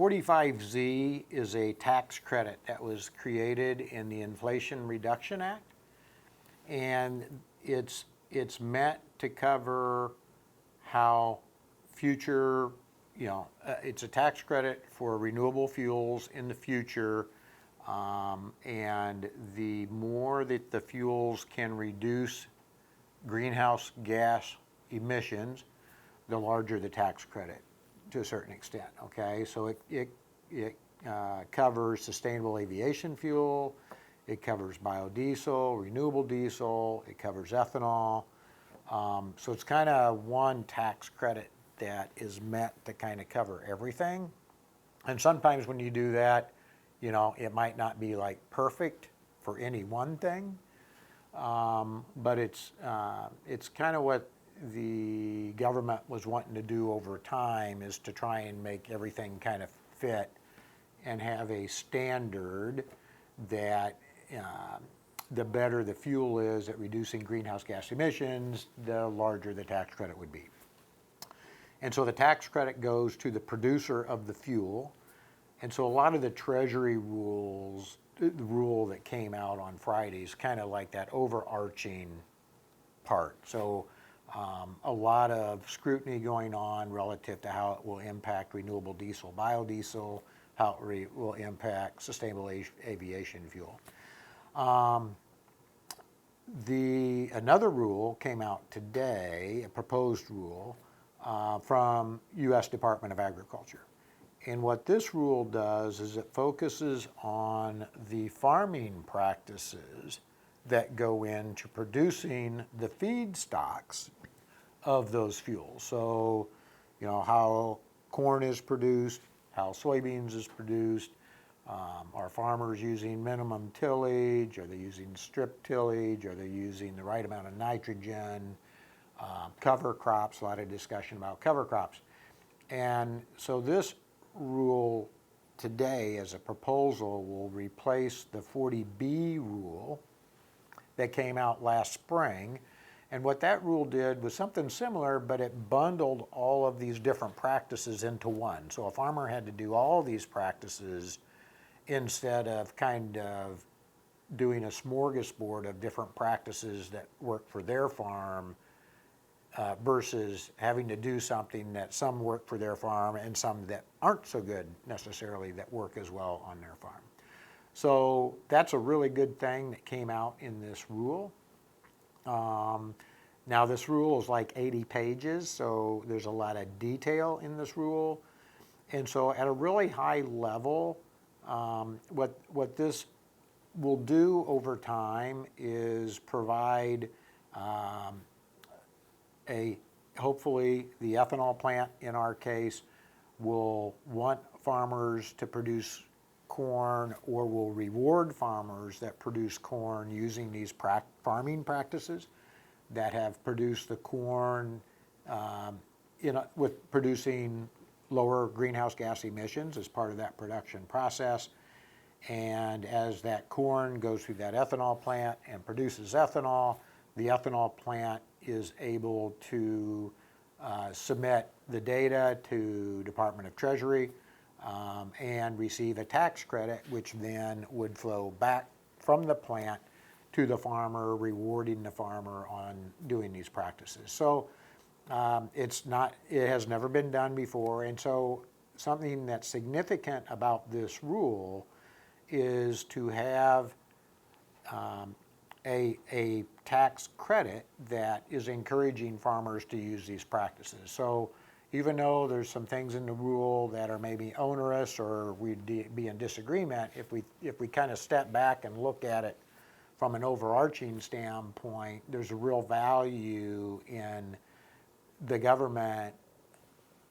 45Z is a tax credit that was created in the Inflation Reduction Act, and it's meant to cover how future, it's a tax credit for renewable fuels in the future, and the more that the fuels can reduce greenhouse gas emissions, the larger the tax credit to a certain extent, okay? So it covers sustainable aviation fuel, it covers biodiesel, renewable diesel, it covers ethanol. So it's kind of one tax credit that is meant to kind of cover everything. And sometimes when you do that, it might not be like perfect for any one thing, but it's kind of what the government was wanting to do over time, is to try and make everything kind of fit and have a standard that the better the fuel is at reducing greenhouse gas emissions, the larger the tax credit would be. And so the tax credit goes to the producer of the fuel. And so a lot of the Treasury rules, the rule that came out on Friday is kind of like that overarching part. So a lot of scrutiny going on relative to how it will impact renewable diesel, biodiesel, how it will impact sustainable aviation fuel. Another rule came out today, a proposed rule from U.S. Department of Agriculture. And what this rule does is it focuses on the farming practices that go into producing the feedstocks of those fuels. So, how corn is produced, how soybeans is produced. Are farmers using minimum tillage? Are they using strip tillage? Are they using the right amount of nitrogen? Cover crops, a lot of discussion about cover crops. And so this rule today as a proposal will replace the 40B rule that came out last spring. And what that rule did was something similar, but it bundled all of these different practices into one. So a farmer had to do all these practices instead of kind of doing a smorgasbord of different practices that work for their farm, versus having to do something that some work for their farm and some that aren't so good necessarily that work as well on their farm. So that's a really good thing that came out in this rule. Now this rule is like 80 pages, so there's a lot of detail in this rule. And so at a really high level, what this will do over time is provide hopefully the ethanol plant in our case will want farmers to produce corn, or will reward farmers that produce corn using these farming practices that have produced the corn with producing lower greenhouse gas emissions as part of that production process. And as that corn goes through that ethanol plant and produces ethanol, the ethanol plant is able to submit the data to Department of Treasury and receive a tax credit, which then would flow back from the plant to the farmer, rewarding the farmer on doing these practices. So it has never been done before, and so something that's significant about this rule is to have a tax credit that is encouraging farmers to use these practices. So even though there's some things in the rule that are maybe onerous or we'd be in disagreement, if we kind of step back and look at it from an overarching standpoint, there's a real value in the government,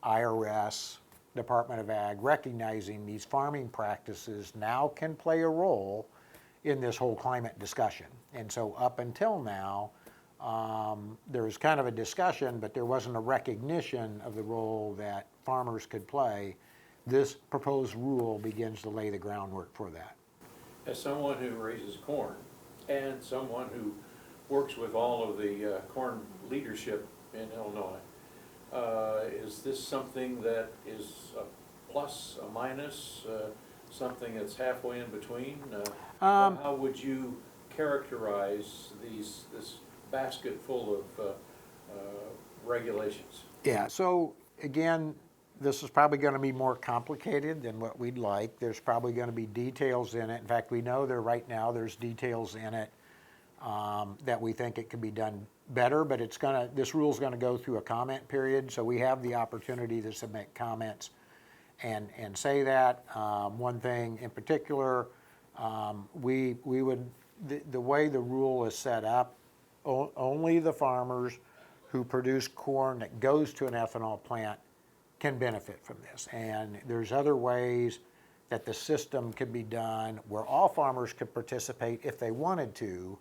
IRS, Department of Ag, recognizing these farming practices now can play a role in this whole climate discussion. And so up until now, there was kind of a discussion, but there wasn't a recognition of the role that farmers could play. This proposed rule begins to lay the groundwork for that. As someone who raises corn and someone who works with all of the corn leadership in Illinois, is this something that is plus, a minus, something that's halfway in between? How would you characterize this basket full of regulations? Yeah, so again, this is probably going to be more complicated than what we'd like. There's probably going to be details in it. In fact, we know there right now there's details in it that we think it could be done better, but this rule is going to go through a comment period, so we have the opportunity to submit comments and say that. One thing in particular, we would, the way the rule is set up, only the farmers who produce corn that goes to an ethanol plant can benefit from this. And there's other ways that the system can be done where all farmers could participate if they wanted to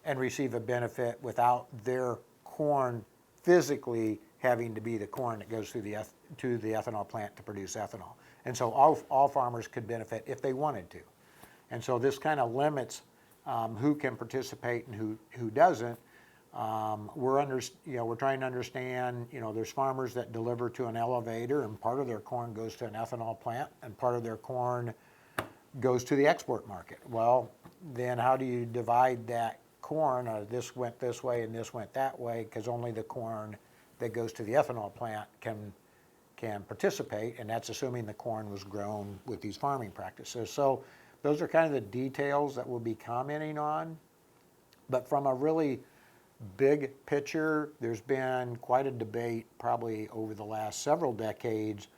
and receive a benefit without their corn physically having to be the corn that goes to the ethanol plant to produce ethanol. And so all farmers could benefit if they wanted to. And so this kind of limits who can participate and who doesn't. We're trying to understand, there's farmers that deliver to an elevator and part of their corn goes to an ethanol plant and part of their corn goes to the export market. Well, then how do you divide that corn? This went this way and this went that way, because only the corn that goes to the ethanol plant can participate, and that's assuming the corn was grown with these farming practices. So those are kind of the details that we'll be commenting on. But from a really big picture, there's been quite a debate probably over the last several decades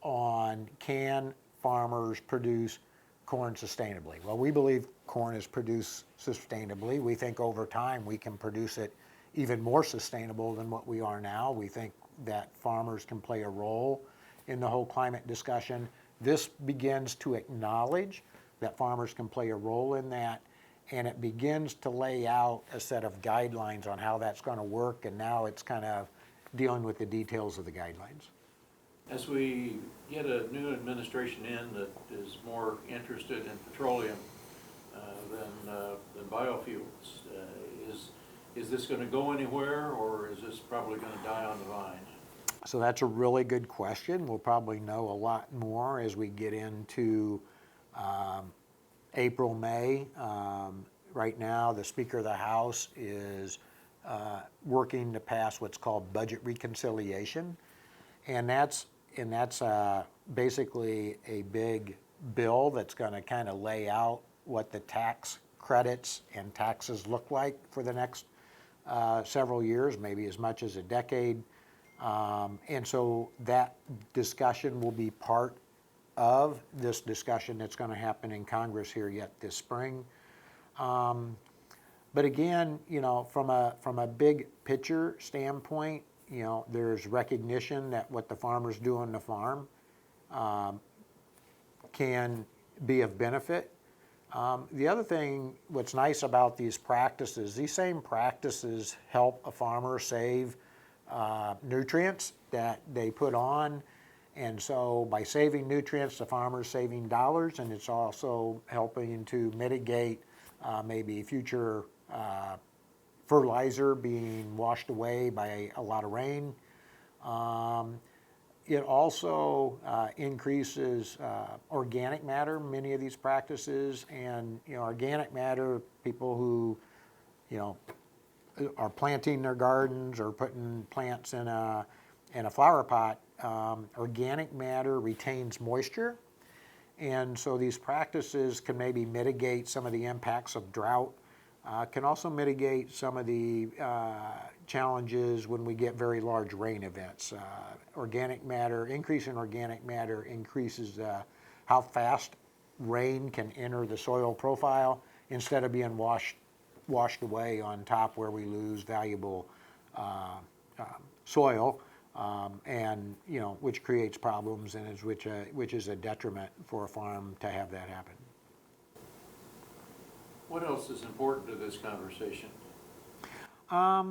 on, can farmers produce corn sustainably? Well, we believe corn is produced sustainably. We think over time we can produce it even more sustainable than what we are now. We think that farmers can play a role in the whole climate discussion. This begins to acknowledge that farmers can play a role in that, and it begins to lay out a set of guidelines on how that's going to work, and now it's kind of dealing with the details of the guidelines. As we get a new administration in that is more interested in petroleum than biofuels, is this going to go anywhere, or is this probably going to die on the vine? So that's a really good question. We'll probably know a lot more as we get into April, May. Right now, the Speaker of the House is working to pass what's called budget reconciliation, and that's basically a big bill that's going to kind of lay out what the tax credits and taxes look like for the next several years, maybe as much as a decade. And so that discussion will be part of this discussion that's going to happen in Congress here yet this spring. But again, from a big picture standpoint, there's recognition that what the farmers do on the farm can be of benefit. The other thing, what's nice about these practices, these same practices help a farmer save nutrients that they put on. And so by saving nutrients, the farmer's saving dollars, and it's also helping to mitigate maybe future fertilizer being washed away by a lot of rain. It also increases organic matter, many of these practices, and organic matter, people who are planting their gardens or putting plants in a flower pot, organic matter retains moisture, and so these practices can maybe mitigate some of the impacts of drought, can also mitigate some of the challenges when we get very large rain events. Organic matter, increase in organic matter increases how fast rain can enter the soil profile instead of being washed away on top where we lose valuable soil, and which creates problems and which is a detriment for a farm to have that happen. What else is important to this conversation? I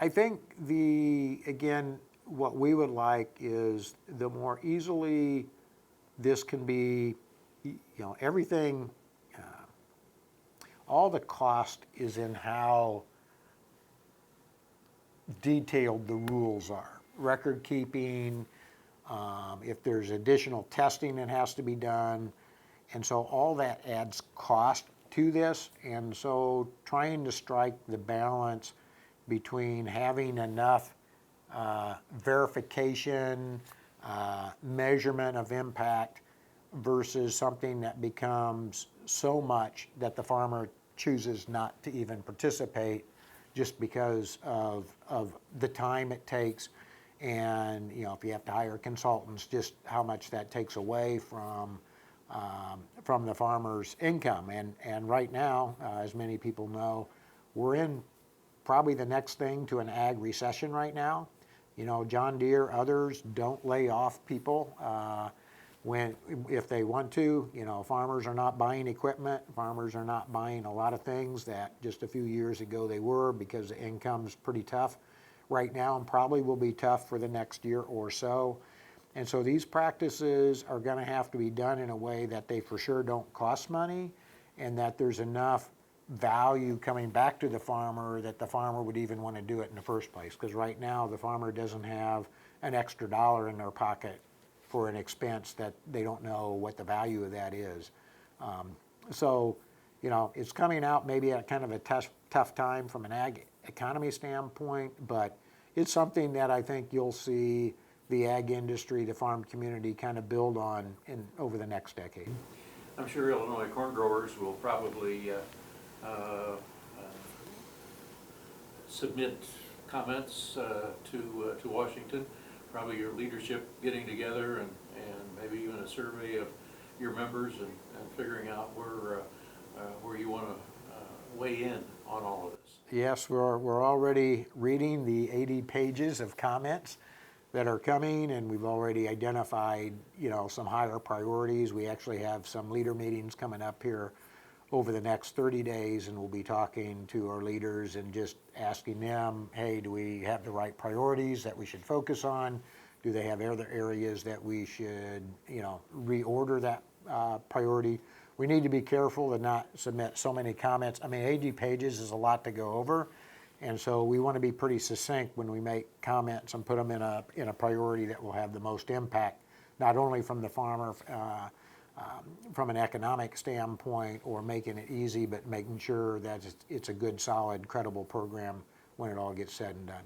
think again, what we would like is the more easily this can be, everything, all the cost is in how detailed the rules are. Record keeping, if there's additional testing that has to be done. And so all that adds cost to this. And so trying to strike the balance between having enough verification, measurement of impact versus something that becomes so much that the farmer chooses not to even participate just because of the time it takes, and if you have to hire consultants, just how much that takes away from the farmer's income. And right now, as many people know, we're in probably the next thing to an ag recession right now. John Deere, others don't lay off people if they want to. Farmers are not buying equipment. Farmers are not buying a lot of things that just a few years ago they were, because the income's pretty tough right now and probably will be tough for the next year or so. And so these practices are going to have to be done in a way that they for sure don't cost money, and that there's enough value coming back to the farmer that the farmer would even want to do it in the first place. Because right now the farmer doesn't have an extra dollar in their pocket for an expense that they don't know what the value of that is. So it's coming out maybe at kind of a tough time from an ag economy standpoint, but it's something that I think you'll see the ag industry, the farm community kind of build on over the next decade. I'm sure Illinois corn growers will probably submit comments to Washington, probably your leadership getting together and maybe even a survey of your members and figuring out where you want to weigh in on all of this. Yes, we're already reading the 80 pages of comments that are coming, and we've already identified some higher priorities. We actually have some leader meetings coming up here over the next 30 days, and we'll be talking to our leaders and just asking them, hey, do we have the right priorities that we should focus on? Do they have other areas that we should reorder that priority? We need to be careful to not submit so many comments. I mean, 80 pages is a lot to go over, and so we want to be pretty succinct when we make comments and put them in a priority that will have the most impact, not only from the farmer, from an economic standpoint or making it easy, but making sure that it's a good, solid, credible program when it all gets said and done.